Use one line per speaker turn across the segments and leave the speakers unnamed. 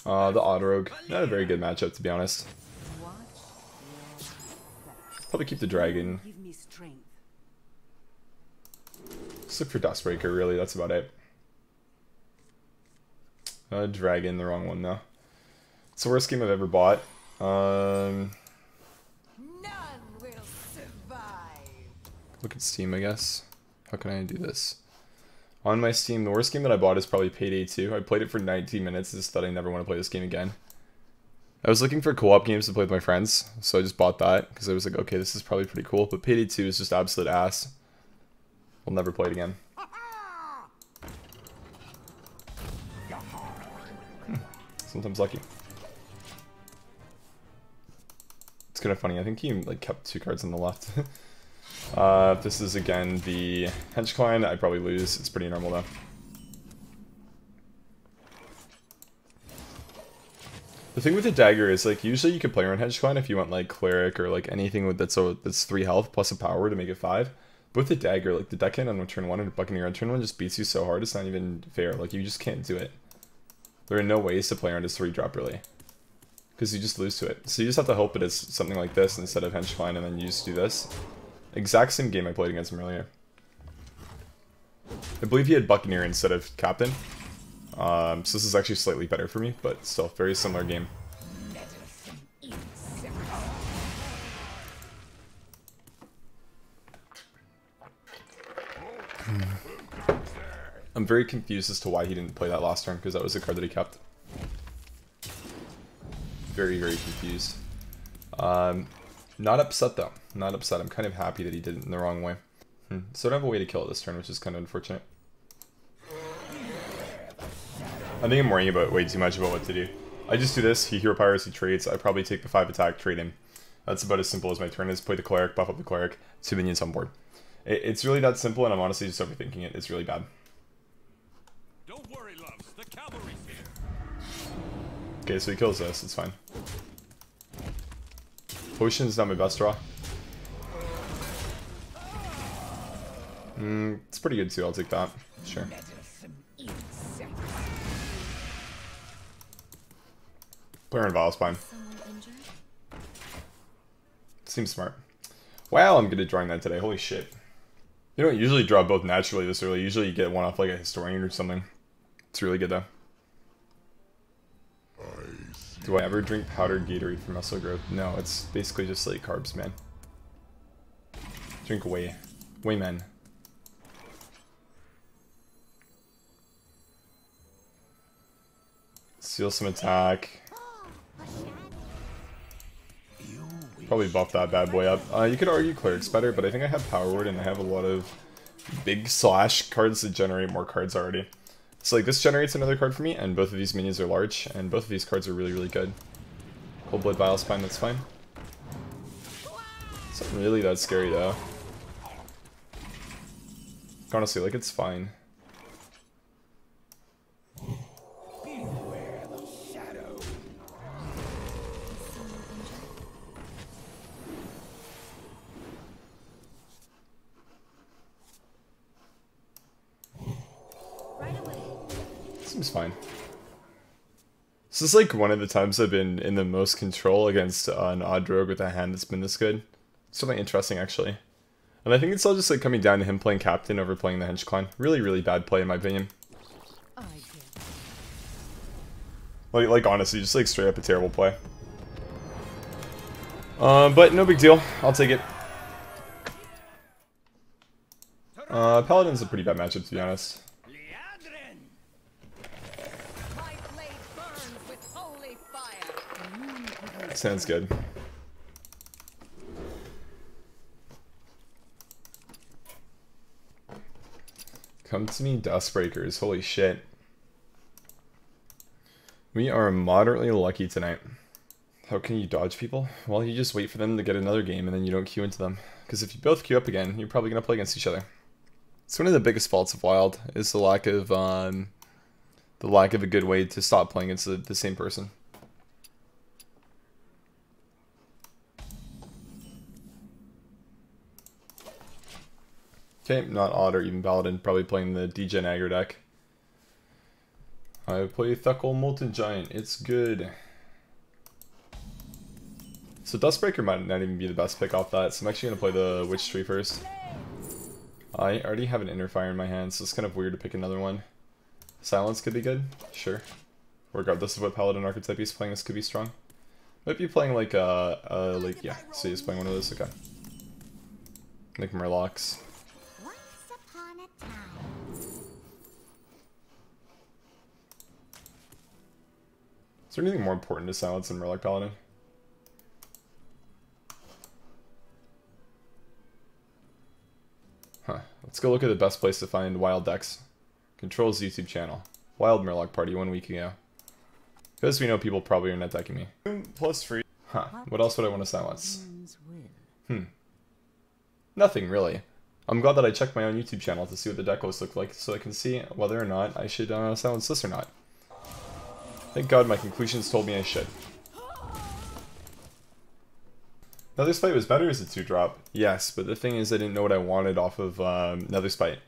The Auto Rogue. Not a very good matchup, to be honest. Probably keep the Dragon. Just look for Dustbreaker, really. That's about it. Dragon, the wrong one, though. It's the worst game I've ever bought. None will survive. Look at Steam, I guess. How can I do this? On my Steam, the worst game that I bought is probably Payday 2. I played it for 19 minutes, just thought I never want to play this game again. I was looking for co-op games to play with my friends, so I just bought that, because I was like, okay, this is probably pretty cool, but Payday 2 is just absolute ass. We'll never play it again. Sometimes lucky. It's kind of funny, I think he like kept 2 cards on the left. This is again the Hench Clan. I probably lose. It's pretty normal though. The thing with the dagger is like usually you could play around Hench Clan if you want like cleric or like anything with that's 3 health plus a power to make it 5. But with the dagger, like the deckhand on turn 1 and Buccaneer on turn 1 just beats you so hard it's not even fair. Like you just can't do it. There are no ways to play around his 3-drop really. Because you just lose to it. So you just have to hope it is something like this instead of Hench Clan and then you just do this. Exact same game I played against him earlier. I believe he had Buccaneer instead of Captain. So this is actually slightly better for me, but still, very similar game. I'm very confused as to why he didn't play that last turn, because that was the card that he kept. Very, very confused. Not upset though. Not upset. I'm kind of happy that he did it in the wrong way. So I don't have a way to kill it this turn, which is kind of unfortunate. I think I'm worrying about way too much about what to do. I just do this, he hero powers, he trades, I probably take the 5 attack, trade him. That's about as simple as my turn is. Play the cleric, buff up the cleric, 2 minions on board. It's really that simple, and I'm honestly just overthinking it. It's really bad.
Don't worry, loves. The cavalry's here.
Okay, so he kills this, it's fine. Potion's not my best draw. It's pretty good too, I'll take that. Sure. Player on Valspine. Seems smart. Wow, I'm good at drawing that today. Holy shit. You don't usually draw both naturally this early. Usually you get one off like a historian or something. It's really good though. Do I ever drink powdered Gatorade for muscle growth? No, it's basically just like carbs, man. Drink whey. Whey, man. Steal some attack. Probably buff that bad boy up. You could argue Cleric's better, but I think I have Power Word and I have a lot of big slash cards that generate more cards already. So like this generates another card for me, and both of these minions are large, and both of these cards are really, really good. Cold Blood Vilespine, that's fine. It's not really that scary though. Honestly, like it's fine. Seems fine. This is like one of the times I've been in the most control against an odd rogue with a hand that's been this good. It's really interesting actually. And I think it's all just like coming down to him playing captain over playing the Hench Clan. Really, really bad play in my opinion. Like honestly, just like straight up a terrible play. But no big deal. I'll take it. Paladin's a pretty bad matchup to be honest. Sounds good. Come to me, Dustbreakers. Holy shit. We are moderately lucky tonight. How can you dodge people? Well, you just wait for them to get another game and then you don't queue into them. Because if you both queue up again, you're probably going to play against each other. It's one of the biggest faults of Wild, is the lack of a good way to stop playing against the same person. Okay, not odd or even Paladin, probably playing the degen aggro deck. I play Thuckle Molten Giant. It's good. So Dustbreaker might not even be the best pick off that, so I'm actually going to play the Witch Tree first. I already have an Inner Fire in my hand, so it's kind of weird to pick another one. Silence could be good, sure. Regardless of what Paladin archetype he's playing, this could be strong. Might be playing like yeah, so he's playing one of those, okay. Like Murlocs. Is there anything more important to silence than Murloc Paladin? Huh. Let's go look at the best place to find wild decks. Control's YouTube channel. Wild Murloc Party 1 week ago. Because we know people probably are net decking me. Plus free. Huh. What else would I want to silence? Nothing really. I'm glad that I checked my own YouTube channel to see what the deck lists look like so I can see whether or not I should silence this or not. Thank God my conclusions told me I should. Nether Spite was better as a 2-drop. Yes, but the thing is I didn't know what I wanted off of Nether Spite.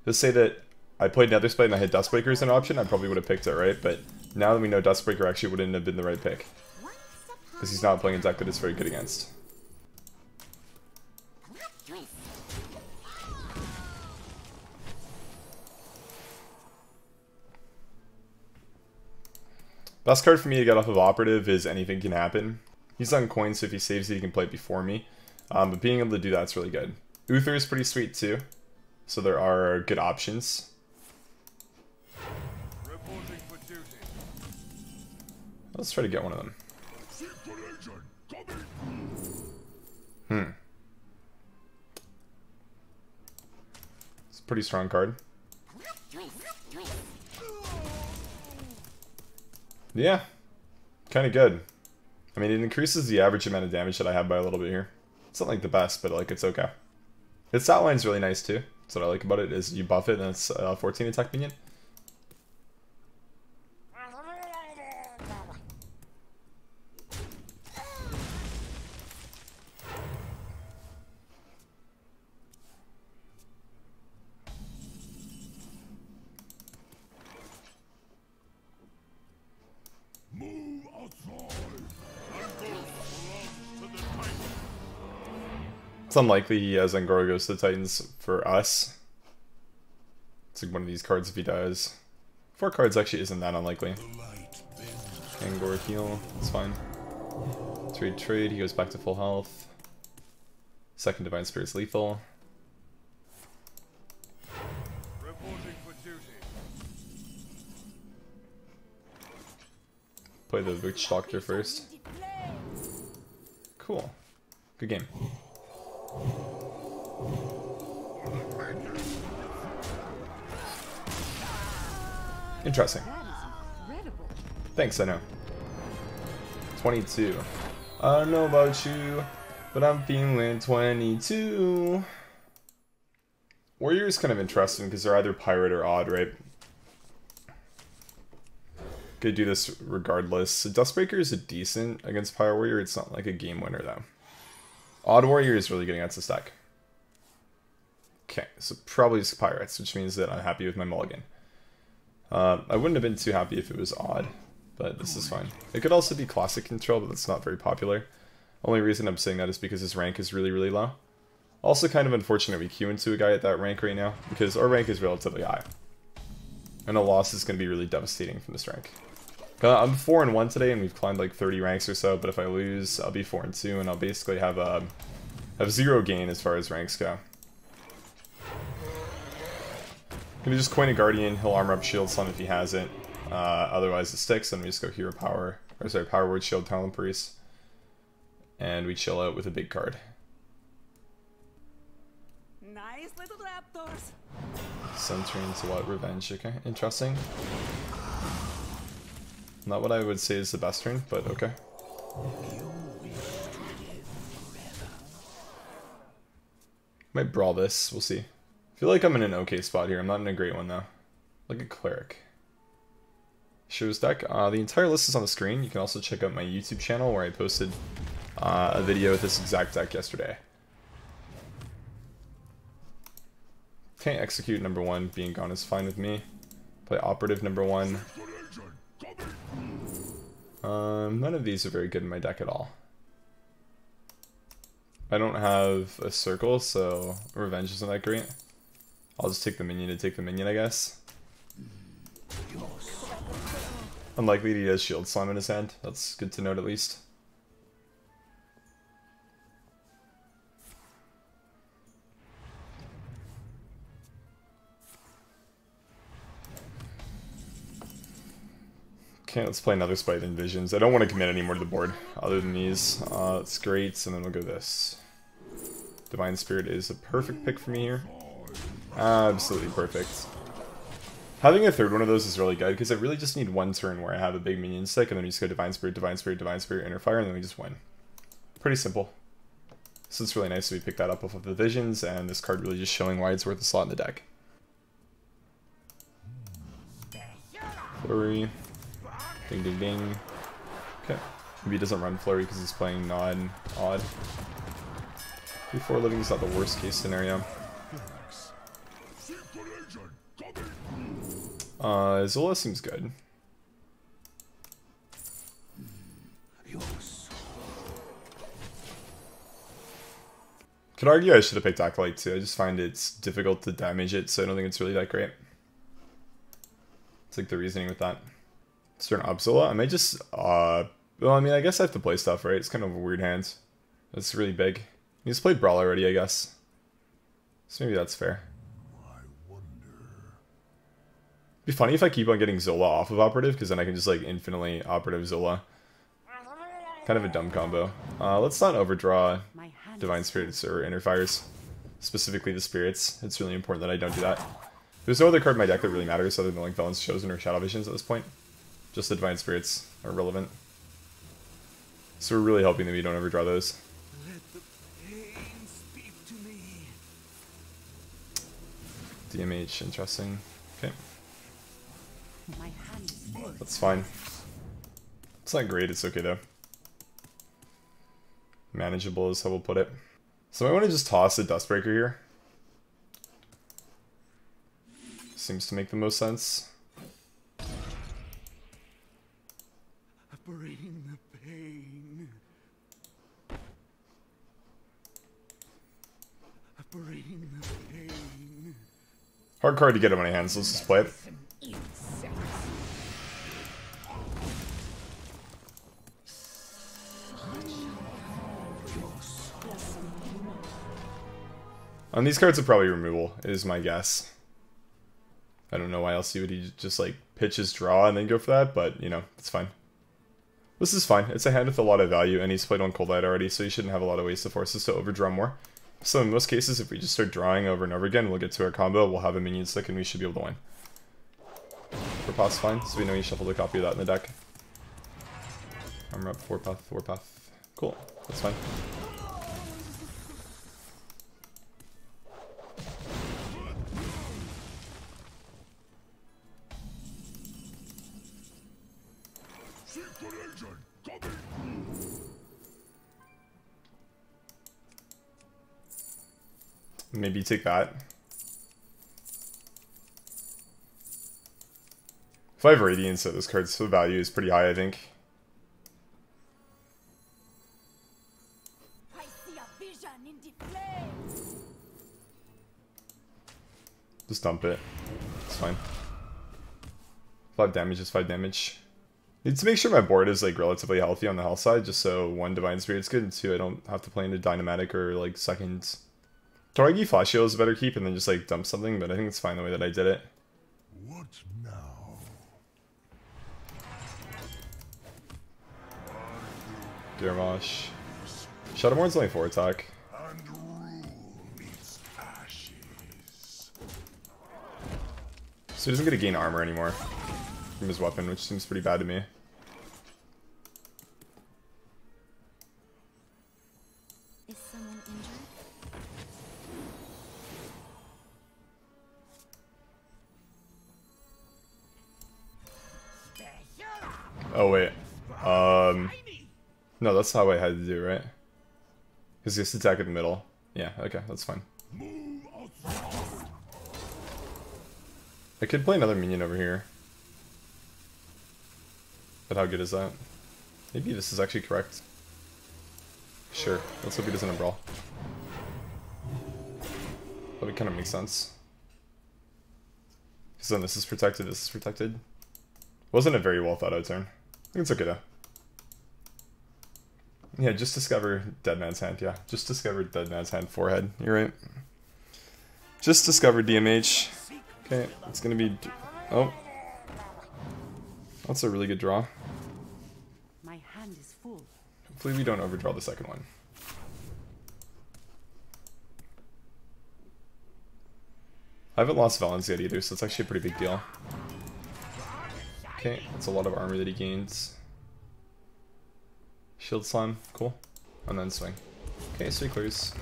Just say that I played Nether Spite and I had Dustbreaker as an option, I probably would have picked it, right? But now that we know Dustbreaker actually wouldn't have been the right pick. Because he's not playing a deck that it's very good against. Best card for me to get off of Operative is Anything Can Happen. He's on coin, so if he saves it, he can play it before me. But being able to do that's really good. Uther is pretty sweet too, so there are good options. Let's try to get one of them. It's a pretty strong card. Yeah, kind of good. I mean, it increases the average amount of damage that I have by a little bit here. It's not like the best, but like it's okay. Its outline's really nice too. That's what I like about it, is you buff it and it's 14 attack minion. It's unlikely he has Angora goes to the Titans for us. It's like one of these cards if he does. 4 cards actually isn't that unlikely. Angora heal, it's fine. Trade, he goes back to full health. Second Divine Spirit's lethal. Play the Witch Doctor first. Cool. Good game. Interesting. Thanks, I know. 22. I don't know about you, but I'm feeling 22. Warrior is kind of interesting because they're either pirate or odd, right? Could do this regardless. So Dustbreaker is a decent against Pirate Warrior. It's not like a game winner though. Odd Warrior is really good against this deck. Okay, so probably just Pirates, which means that I'm happy with my mulligan. I wouldn't have been too happy if it was odd, but this is fine. It could also be Classic Control, but that's not very popular. Only reason I'm saying that is because his rank is really, really low. Also kind of unfortunate we queue into a guy at that rank right now, because our rank is relatively high. And a loss is going to be really devastating from this rank. I'm 4-1 today, and we've climbed like 30 ranks or so, but if I lose, I'll be 4-2, and I'll basically have 0 gain as far as ranks go. Gonna just coin a Guardian, he'll armor up Shield Sun if he has it. Otherwise it sticks, and we just go Hero Power, or sorry, Power Word Shield Talon Priest. And we chill out with a big card.
Nice little raptors.
Centering into what? Revenge, okay, interesting. Not what I would say is the best turn, but okay. Might brawl this, we'll see. I feel like I'm in an okay spot here. I'm not in a great one though. Like a cleric. Shows deck. The entire list is on the screen. You can also check out my YouTube channel where I posted a video with this exact deck yesterday. Okay, execute number 1. Being gone is fine with me. Play operative number 1. None of these are very good in my deck at all. I don't have a circle, so revenge isn't that great. I'll just take the minion to take the minion, I guess. Unlikely he has shield slime in his hand. That's good to note at least. Okay, let's play another Spite and Visions. I don't want to commit any more to the board other than these. That's great, and then we'll go this. Divine Spirit is a perfect pick for me here. Absolutely perfect. Having a third one of those is really good, because I really just need one turn where I have a big minion stick, and then we just go Divine Spirit, Divine Spirit, Divine Spirit, Inner Fire, and then we just win. Pretty simple. So it's really nice that we picked that up off of the Visions, and this card really just showing why it's worth a slot in the deck. Flurry. Ding ding ding. Okay. Maybe he doesn't run Flurry because he's playing non-odd. 4 living is not the worst case scenario. Zola seems good. Could argue I should have picked Acolyte too. I just find it's difficult to damage it, so I don't think it's really that great. It's like the reasoning with that. Let's turn up Zola. I might just, well, I mean, I guess I have to play stuff, right? It's kind of a weird hand. It's really big. He's played Brawl already, I guess. So maybe that's fair. It'd be funny if I keep on getting Zola off of Operative, because then I can just, like, infinitely Operative Zola. Kind of a dumb combo. Let's not overdraw Divine Spirits or Inner Fires. Specifically the Spirits. It's really important that I don't do that. There's no other card in my deck that really matters other than, like, Felon's Chosen or Shadow Visions at this point. Just the Divine Spirits are relevant. So we're really hoping that we don't overdraw those.
Let the pain speak to me.
DMH, interesting. Okay. That's fine. It's not great, it's okay though. Manageable is how we'll put it. So I want to just toss a Dustbreaker here. Seems to make the most sense.
Bring the pain. Bring the pain.
Hard card to get in my hands, so let's just play it. On these cards are probably removal, is my guess. I don't know why else he would just like pitch his draw and then go for that, but you know, it's fine. This is fine. It's a hand with a lot of value, and he's played on Cold Light already, so he shouldn't have a lot of ways to force us to overdraw more. So in most cases, if we just start drawing over and over again, we'll get to our combo, we'll have a minion stick, and we should be able to win. Warpath's fine, so we know he shuffled a copy of that in the deck. Armor up, Warpath, Warpath. Cool, that's fine. Maybe take that. If I have Radiance, so this card's value is pretty high, I think.
I see a vision in the flames.
Just dump it. It's fine. 5 damage is 5 damage. Need to make sure my board is like relatively healthy on the health side, just so 1 Divine Spirit's good, and 2 I don't have to play into Dynamatic or like seconds. Toragi Flash Shield is a better keep and then just like dump something, but I think it's fine the way that I did it.
What now?
Garmosh. Shadowborn's only 4 attack.
And rule meets ashes.
So he doesn't get to gain armor anymore from his weapon, which seems pretty bad to me.
Is someone injured?
Oh wait. No, that's how I had to do, right? Because he has to attack in the middle. Yeah, okay, that's fine. I could play another minion over here. But how good is that? Maybe this is actually correct. Sure, let's hope he doesn't brawl. That would kind of make sense. Because then this is protected, this is protected. Wasn't a very well thought out turn. I think it's okay though. Yeah, just discover Dead Man's Hand, yeah. Just discovered Dead Man's Hand, forehead, you're right. Just discovered DMH. Okay, it's gonna be... Oh. That's a really good draw.
My hand is full.
Hopefully we don't overdraw the second one. I haven't lost Valens yet either, so it's actually a pretty big deal. Okay, that's a lot of armor that he gains. Shield Slam, cool. And then swing. Okay, so he clears.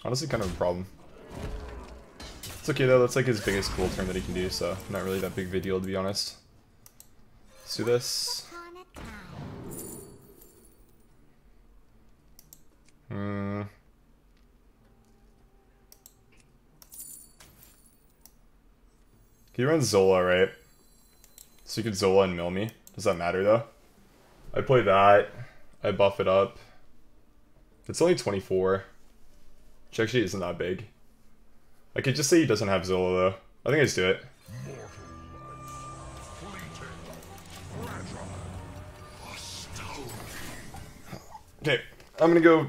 Honestly, kind of a problem. It's okay though, that's like his biggest cool turn that he can do, so not really that big of a deal to be honest. Let's do this. He runs Zola, right? So you could Zola and mill me. Does that matter though? I play that. I buff it up. It's only 24. Which actually isn't that big. I could just say he doesn't have Zola though. I think I just do it. Okay, I'm gonna go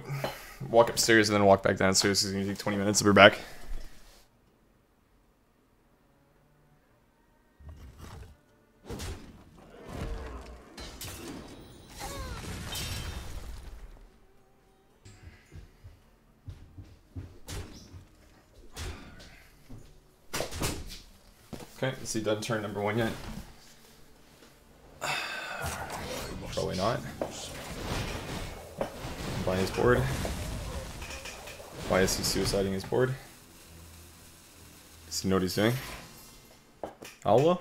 walk upstairs and then walk back downstairs. It's gonna take 20 minutes to be back. Okay, is he done turn number 1 yet? Probably not. Buy his board. Why is he suiciding his board? Does he know what he's doing? Aula?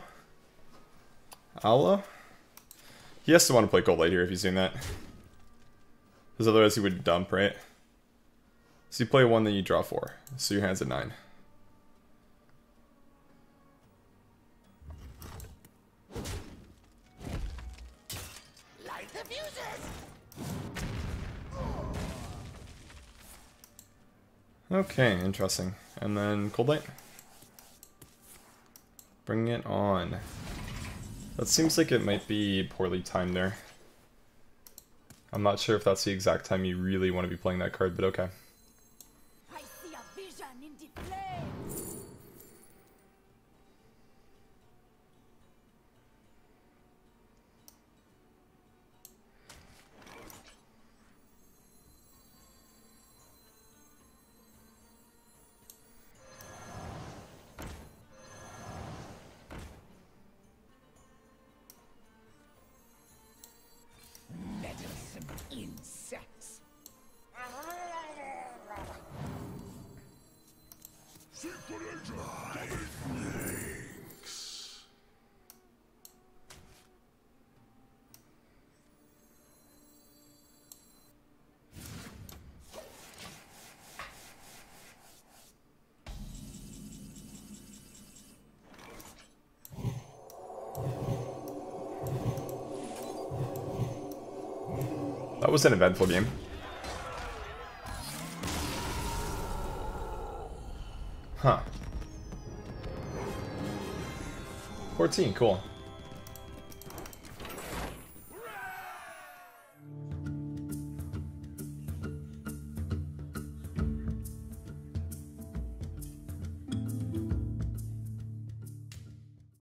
Aula? He has to want to play Gold Light here if he's doing that. Because otherwise he would dump, right? So you play 1, then you draw 4. So your hand's at 9. Okay, interesting. And then Cold Light. Bring it on. That seems like it might be poorly timed there. I'm not sure if that's the exact time you really want to be playing that card, but okay.
I see a vision in the flames.
Insects.
That was an eventful game. Huh. 14, cool.